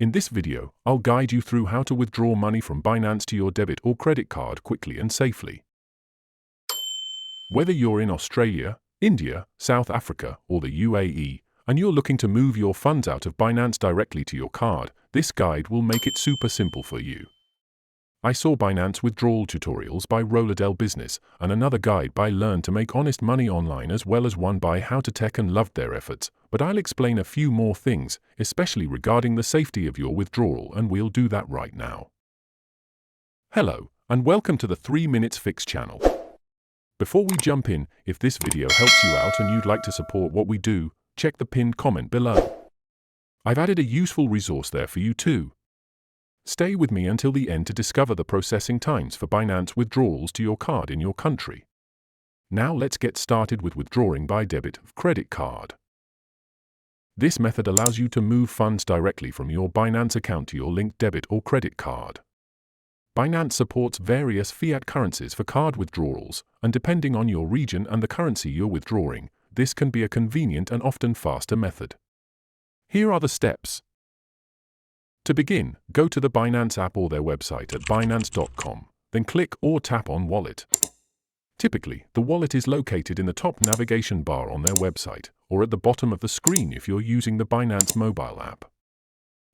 In this video, I'll guide you through how to withdraw money from Binance to your debit or credit card quickly and safely. Whether you're in Australia, India, South Africa, or the UAE, and you're looking to move your funds out of Binance directly to your card, this guide will make it super simple for you. I saw Binance withdrawal tutorials by Rolladell Business and another guide by Learn to Make Honest Money Online, as well as one by How to Tech, and loved their efforts, but I'll explain a few more things, especially regarding the safety of your withdrawal, and we'll do that right now. Hello, and welcome to the 3 Minutes Fix channel. Before we jump in, if this video helps you out and you'd like to support what we do, check the pinned comment below. I've added a useful resource there for you too. Stay with me until the end to discover the processing times for Binance withdrawals to your card in your country. Now let's get started with withdrawing by debit or credit card. This method allows you to move funds directly from your Binance account to your linked debit or credit card. Binance supports various fiat currencies for card withdrawals, and depending on your region and the currency you're withdrawing, this can be a convenient and often faster method. Here are the steps. To begin, go to the Binance app or their website at binance.com, then click or tap on Wallet. Typically, the wallet is located in the top navigation bar on their website, or at the bottom of the screen if you're using the Binance mobile app.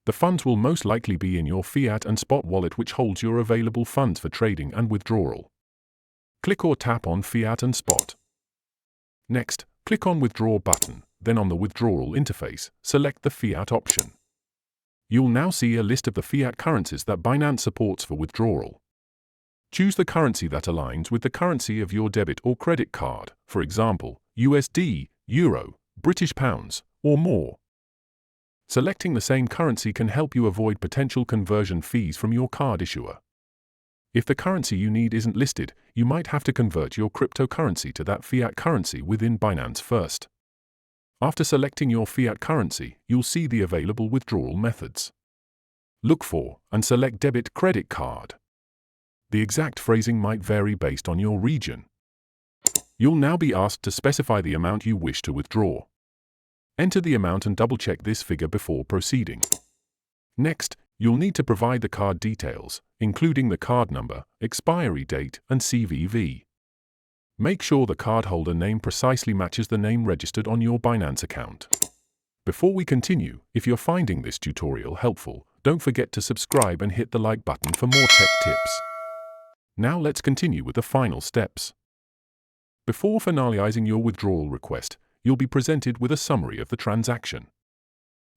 The funds will most likely be in your fiat and spot wallet, which holds your available funds for trading and withdrawal. Click or tap on Fiat and Spot. Next, click on Withdraw button, then on the withdrawal interface, select the Fiat option. You'll now see a list of the fiat currencies that Binance supports for withdrawal. Choose the currency that aligns with the currency of your debit or credit card, for example, USD, Euro, British pounds, or more. Selecting the same currency can help you avoid potential conversion fees from your card issuer. If the currency you need isn't listed, you might have to convert your cryptocurrency to that fiat currency within Binance first. After selecting your fiat currency, you'll see the available withdrawal methods. Look for and select debit credit card. The exact phrasing might vary based on your region. You'll now be asked to specify the amount you wish to withdraw. Enter the amount and double-check this figure before proceeding. Next, you'll need to provide the card details, including the card number, expiry date, and CVV. Make sure the cardholder name precisely matches the name registered on your Binance account. Before we continue, if you're finding this tutorial helpful, don't forget to subscribe and hit the like button for more tech tips. Now let's continue with the final steps. Before finalizing your withdrawal request, you'll be presented with a summary of the transaction.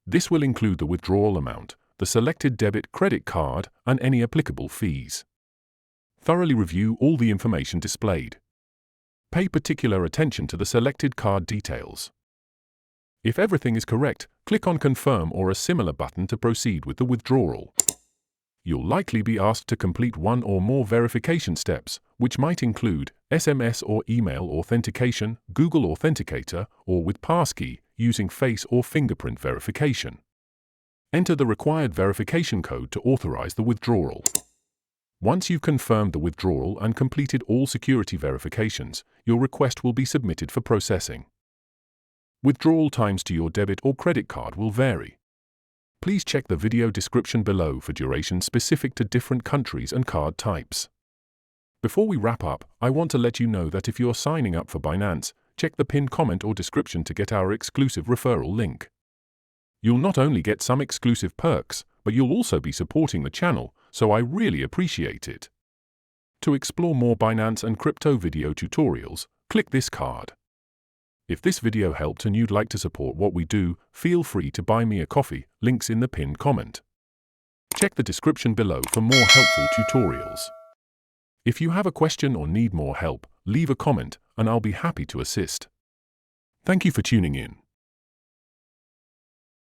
This will include the withdrawal amount, the selected debit credit card, and any applicable fees. Thoroughly review all the information displayed. Pay particular attention to the selected card details. If everything is correct, click on Confirm or a similar button to proceed with the withdrawal. You'll likely be asked to complete one or more verification steps, which might include SMS or email authentication, Google Authenticator, or with passkey, using face or fingerprint verification. Enter the required verification code to authorize the withdrawal. Once you've confirmed the withdrawal and completed all security verifications, your request will be submitted for processing. Withdrawal times to your debit or credit card will vary. Please check the video description below for duration specific to different countries and card types. Before we wrap up, I want to let you know that if you're signing up for Binance, check the pinned comment or description to get our exclusive referral link. You'll not only get some exclusive perks, but you'll also be supporting the channel, so I really appreciate it. To explore more Binance and crypto video tutorials, click this card. If this video helped and you'd like to support what we do, feel free to buy me a coffee, links in the pinned comment. Check the description below for more helpful tutorials. If you have a question or need more help, leave a comment, and I'll be happy to assist. Thank you for tuning in.